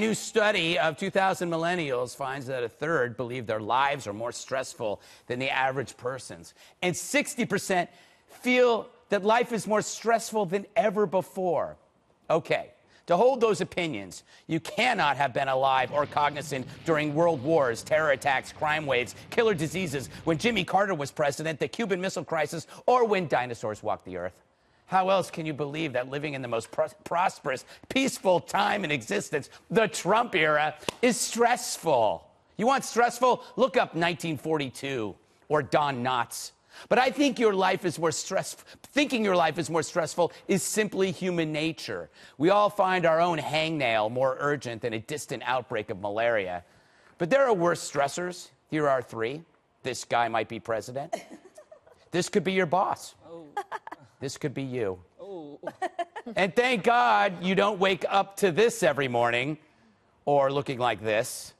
new study of 2,000 millennials finds that a third believe their lives are more stressful than the average person's. And 60% feel that life is more stressful than ever before. Okay, to hold those opinions, you cannot have been alive or cognizant during world wars, terror attacks, crime waves, killer diseases, when Jimmy Carter was president, the Cuban Missile Crisis, or when dinosaurs walked the earth. How else can you believe that living in the most prosperous, peaceful time in existence, the Trump era, is stressful? You want stressful? Look up 1942 or Don Knotts. But I think your life is more stressful. Thinking your life is more stressful is simply human nature. We all find our own hangnail more urgent than a distant outbreak of malaria. But there are worse stressors. Here are three. This guy might be president. This could be your boss. Oh. This could be you. Oh. And thank God you don't wake up to this every morning, or looking like this,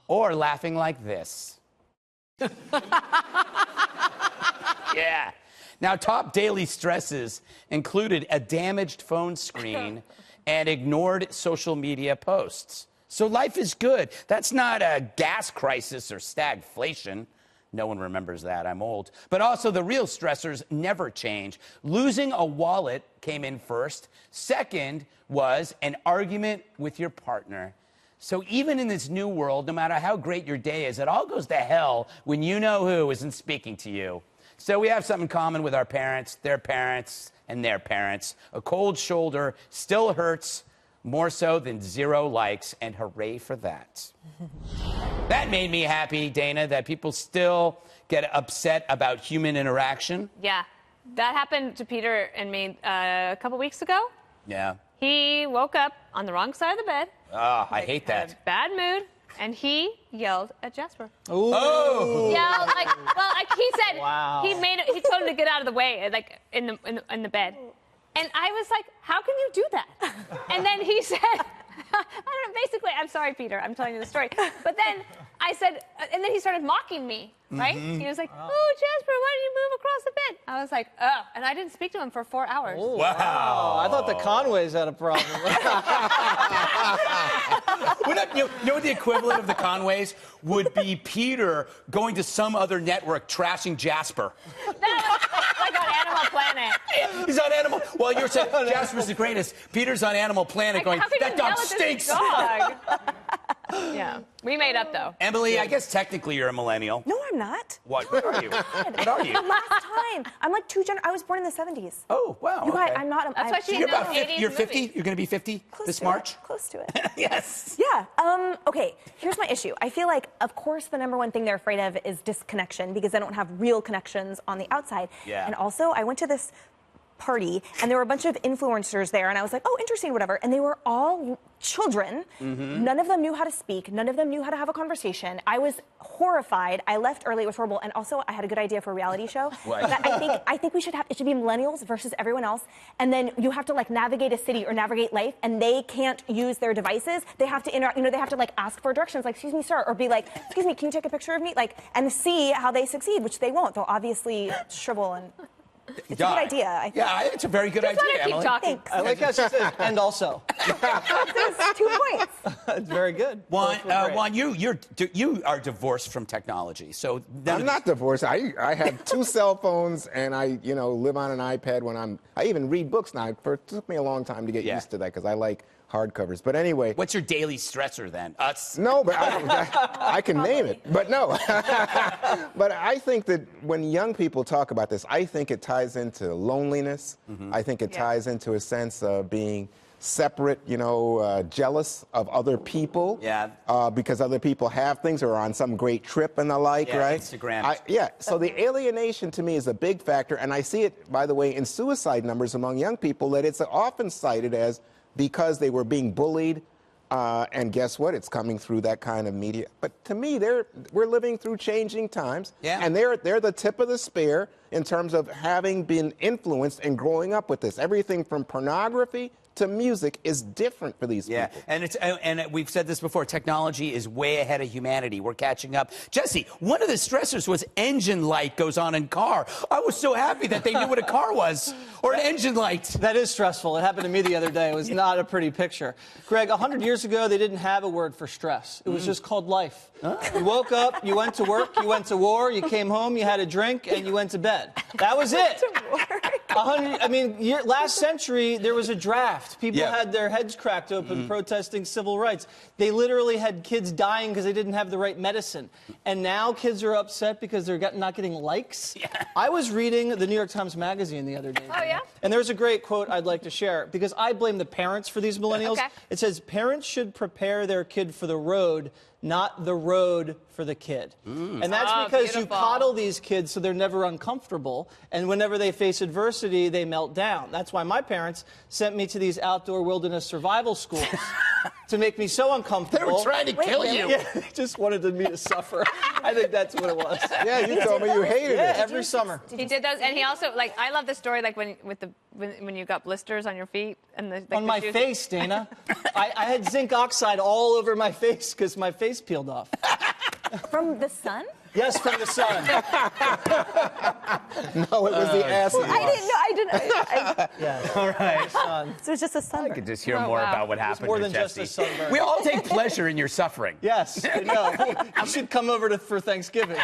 or laughing like this. Yeah. Now, top daily stresses included a damaged phone screen and ignored social media posts. So life is good. That's not a gas crisis or stagflation. No one remembers that. I'm old. But also, the real stressors never change. Losing a wallet came in first. Second was an argument with your partner. So even in this new world, no matter how great your day is, it all goes to hell when you know who isn't speaking to you. So we have something in common with our parents, and their parents. A cold shoulder still hurts more so than 0 likes, and hooray for that. That made me happy, Dana, that people still get upset about human interaction. Yeah, that happened to Peter and me a couple weeks ago. Yeah. He woke up on the wrong side of the bed. Oh, I hate that. Had a bad mood, and he yelled at Jasper. Ooh. Oh! Yelled he said, wow. He told him to get out of the way, like in the bed. And I was like, how can you do that? And then he said, I don't know, basically, I'm sorry, Peter, I'm telling you the story. But then I said, and then he started mocking me, right? Mm-hmm. He was like, oh, Jasper, why don't you move across the bed? I was like, oh. And I didn't speak to him for 4 hours. Oh, wow. I thought the Conways had a problem. You know what the equivalent of the Conways would be? Peter going to some other network trashing Jasper. That was like on Animal Planet. He's on Animal. Well, you're saying Jasper's the greatest. Peter's on Animal Planet going, that dog stinks. Dog? Yeah. We made up, though. Emily, I guess technically you're a millennial. No, I'm not. What are you? What are you? The last time. I'm like I was born in the 70s. Oh, wow. You guys, okay. I'm not. That's why she's You're about 50. You're 50? You're going to be 50 this March? Close to it. Yes. Yeah. Okay, here's my issue. I feel like, of course, the number one thing they're afraid of is disconnection because they don't have real connections on the outside. Yeah. And also, I went to this party, and there were a bunch of influencers there, and I was like, oh, interesting, whatever. And they were all children. Mm-hmm. None of them knew how to speak. None of them knew how to have a conversation. I was horrified. I left early. It was horrible. And also, I had a good idea for a reality show. What? That I think it should be millennials versus everyone else. And then you have to, like, navigate a city or navigate life, and they can't use their devices. They have to interact, they have to, like, ask for directions, like, excuse me, sir, or be like, excuse me, can you take a picture of me? Like, and see how they succeed, which they won't. They'll obviously shrivel and... It's a good idea, I think. Yeah, it's a very good idea, Emily. Keep talking. Thanks. I like how she says, and also. There's 2 points. It's very good. Juan, you are divorced from technology, so... I'm not divorced. I have 2 cell phones, and I, live on an iPad when I even read books now. It took me a long time to get used to that, because I like hardcovers. But anyway... What's your daily stressor, then? Us? No, but I can name it. But no. But I think that when young people talk about this, I think it ties into loneliness. Mm-hmm. I think it ties into a sense of being separate, jealous of other people. Yeah. Because other people have things or are on some great trip and the like, right? Instagram. So the alienation to me is a big factor. And I see it, by the way, in suicide numbers among young people, that it's often cited as because they were being bullied, and guess what? It's coming through that kind of media. But to me, we're living through changing times, and they're the tip of the spear in terms of having been influenced and growing up with this. Everything from pornography to music is different for these Yeah, people. and we've said this before. Technology is way ahead of humanity. We're catching up. Jesse, one of the stressors was engine light goes on in car. I was so happy that they knew what a car was or an engine light. That is stressful. It happened to me the other day. It was not a pretty picture. Greg, 100 years ago, they didn't have a word for stress. It was just called life. You woke up, you went to work, you went to war, you came home, you had a drink, and you went to bed. That was it. Last century, there was a draft. People had their heads cracked open protesting civil rights. They literally had kids dying because they didn't have the right medicine. And now kids are upset because they're not getting likes. Yeah. I was reading the New York Times Magazine the other day. Oh, yeah? And there's a great quote I'd like to share because I blame the parents for these millennials. Okay. It says, parents should prepare their kid for the road, not the road for the kid. And that's because you coddle these kids so they're never uncomfortable, and whenever they face adversity, they melt down. That's why my parents sent me to these outdoor wilderness survival schools to make me so uncomfortable. They were trying to kill you. Yeah, they just wanted me to suffer. I think that's what it was. Yeah, you told me you hated it. Every summer. He did those, and he also I love the story when you got blisters on your feet and on my face, Dana. I had zinc oxide all over my face because my face peeled off. From the sun? Yes, from the sun. No, it was the acid. I didn't know. Yeah. All right. Sun. So it's just a sun. I could just hear more about what happened more to than just Jesse. a sunburn. We all take pleasure in your suffering. Yes, I know. You should come over for Thanksgiving.